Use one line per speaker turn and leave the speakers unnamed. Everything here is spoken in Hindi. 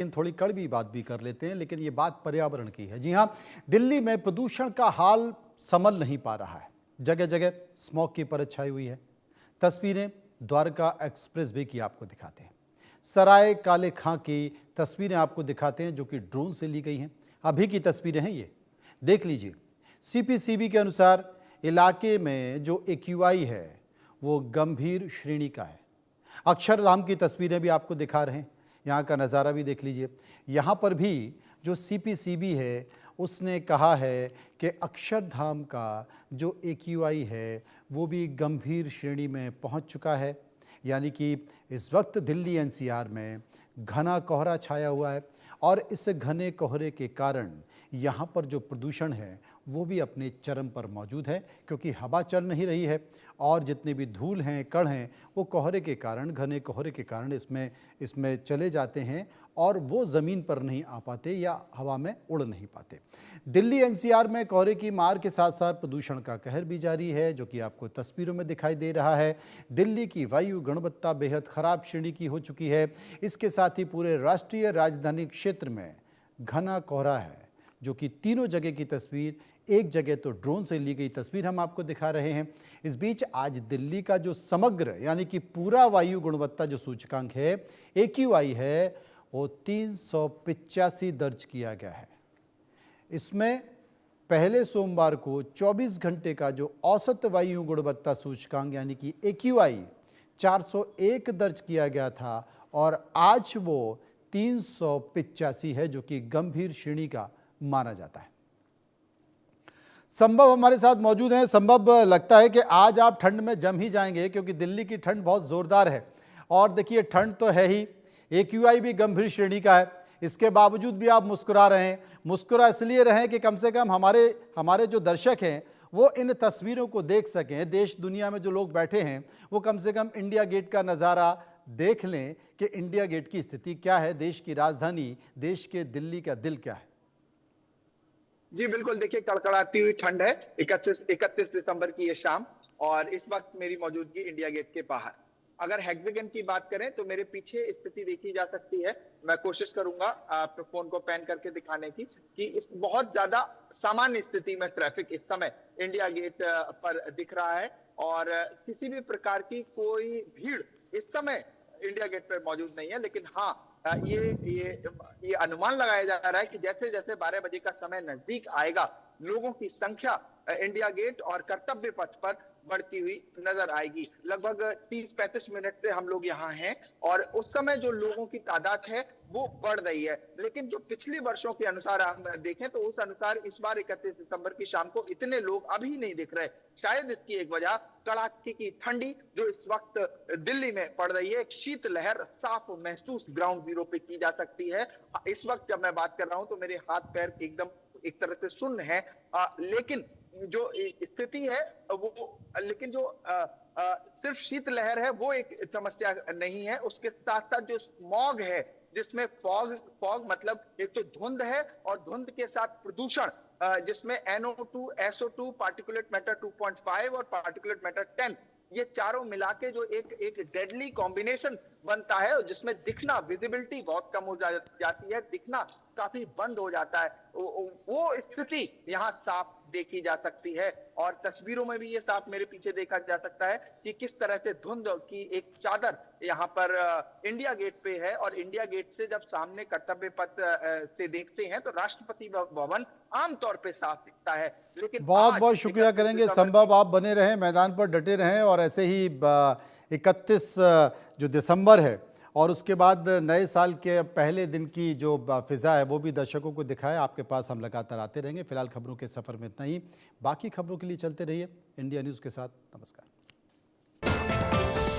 लेकिन थोड़ी कड़वी बात भी कर लेते हैं, लेकिन ये बात पर्यावरण की है। जी हाँ, दिल्ली में प्रदूषण का हाल संभल नहीं पा रहा है। जगह जगह स्मॉग की परत छाई हुई है। तस्वीरें द्वारका एक्सप्रेस वे की आपको दिखाते हैं। सराय काले खां की तस्वीरें आपको दिखाते हैं, जो कि ड्रोन से ली गई हैं। अभी की तस्वीरें हैं ये, देख लीजिए। सीपीसीबी के अनुसार इलाके में जो एक्यूआई है वो गंभीर श्रेणी का है। अक्षरधाम की तस्वीरें भी आपको दिखा रहे हैं, यहाँ का नज़ारा भी देख लीजिए। यहाँ पर भी जो सीपीसीबी है उसने कहा है कि अक्षरधाम का जो एक्यूआई है वो भी गंभीर श्रेणी में पहुँच चुका है। यानी कि इस वक्त दिल्ली एनसीआर में घना कोहरा छाया हुआ है और इस घने कोहरे के कारण यहाँ पर जो प्रदूषण है वो भी अपने चरम पर मौजूद है, क्योंकि हवा चल नहीं रही है और जितने भी धूल हैं, कण हैं, वो कोहरे के कारण, घने कोहरे के कारण इसमें चले जाते हैं और वो ज़मीन पर नहीं आ पाते या हवा में उड़ नहीं पाते। दिल्ली एनसीआर में कोहरे की मार के साथ साथ प्रदूषण का कहर भी जारी है, जो कि आपको तस्वीरों में दिखाई दे रहा है। दिल्ली की वायु गुणवत्ता बेहद ख़राब श्रेणी की हो चुकी है। इसके साथ ही पूरे राष्ट्रीय राजधानी क्षेत्र में घना कोहरा है, जो कि तीनों जगह की तस्वीर, एक जगह तो ड्रोन से ली गई तस्वीर हम आपको दिखा रहे हैं। इस बीच आज दिल्ली का जो समग्र यानी कि पूरा वायु गुणवत्ता जो सूचकांक है, एक्यूआई है, वो 385 दर्ज किया गया है। इसमें पहले सोमवार को 24 घंटे का जो औसत वायु गुणवत्ता सूचकांक यानी कि एक्यूआई 401 दर्ज किया गया था और आज वो 385 है, जो कि गंभीर श्रेणी का माना जाता है। संभव हमारे साथ मौजूद हैं। संभव, लगता है कि आज आप ठंड में जम ही जाएंगे, क्योंकि दिल्ली की ठंड बहुत ज़ोरदार है। और देखिए, ठंड तो है ही, एक्यूआई भी गंभीर श्रेणी का है, इसके बावजूद भी आप मुस्कुरा रहे हैं। मुस्कुरा इसलिए रहे कि कम से कम हमारे जो दर्शक हैं वो इन तस्वीरों को देख सकें। देश दुनिया में जो लोग बैठे हैं वो कम से कम इंडिया गेट का नज़ारा देख लें कि इंडिया गेट की स्थिति क्या है, देश की राजधानी, देश के दिल्ली का दिल क्या है।
जी बिल्कुल, देखिए कड़कड़ाती हुई ठंड है। 31 दिसंबर की ये शाम, और इस वक्त मेरी मौजूदगी इंडिया गेट के बाहर। अगर हेक्सागन की बात करें तो मेरे पीछे स्थिति देखी जा सकती है। मैं कोशिश करूंगा अपने फोन को पैन करके दिखाने की कि इस बहुत ज्यादा सामान्य स्थिति में ट्रैफिक इस समय इंडिया गेट पर दिख रहा है और किसी भी प्रकार की कोई भीड़ इस समय इंडिया गेट पर मौजूद नहीं है। लेकिन हाँ, ये अनुमान लगाया जा रहा है कि जैसे जैसे 12 बजे का समय नजदीक आएगा, लोगों की संख्या इंडिया गेट और कर्तव्य पथ पर बढ़ती हुई नजर आएगी। लगभग 30-35 मिनट से हम लोग यहाँ हैं और उस समय जो लोगों की तादाद है वो बढ़ रही है। लेकिन जो पिछले वर्षों के अनुसार हम देखें तो उस अनुसार इस बार 31 दिसंबर की शाम को इतने लोग अभी नहीं दिख रहे। शायद इसकी एक वजह कड़ाके की ठंडी जो इस वक्त दिल्ली में पड़ रही है। एक शीत लहर साफ महसूस ग्राउंड जीरो पे की जा सकती है। इस वक्त जब मैं बात कर रहा हूं तो मेरे हाथ पैर एकदम एक तरह से सुन्न है, लेकिन जो स्थिति है वो, लेकिन जो सिर्फ शीतलहर है वो एक समस्या नहीं है। उसके साथ साथ जो स्मॉग है, जिसमें फॉग मतलब एक तो धुंध है और धुंध के साथ प्रदूषण, जिसमें NO2, SO2, पार्टिकुलेट मैटर 2.5 और पार्टिकुलेट मैटर 10, ये चारों मिला के जो एक डेडली कॉम्बिनेशन बनता है, जिसमें दिखना, विजिबिलिटी बहुत कम हो जाती है, दिखना काफी बंद हो जाता है। वो स्थिति यहाँ साफ देखी जा सकती है और तस्वीरों में भी ये साफ मेरे पीछे देखा जा सकता है कि किस तरह से धुंध की एक चादर यहाँ पर इंडिया गेट पे है। और इंडिया गेट से जब सामने कर्तव्य पथ से देखते हैं तो राष्ट्रपति भवन आमतौर पे साफ दिखता है। लेकिन
बहुत बहुत शुक्रिया करेंगे। संभव, आप बने रहें, मैदान पर डटे रहें और ऐसे ही 31 जो दिसंबर है और उसके बाद नए साल के पहले दिन की जो फिज़ा है वो भी दर्शकों को दिखाए। आपके पास हम लगातार आते रहेंगे। फिलहाल खबरों के सफ़र में इतना ही। बाकी खबरों के लिए चलते रहिए इंडिया न्यूज़ के साथ। नमस्कार।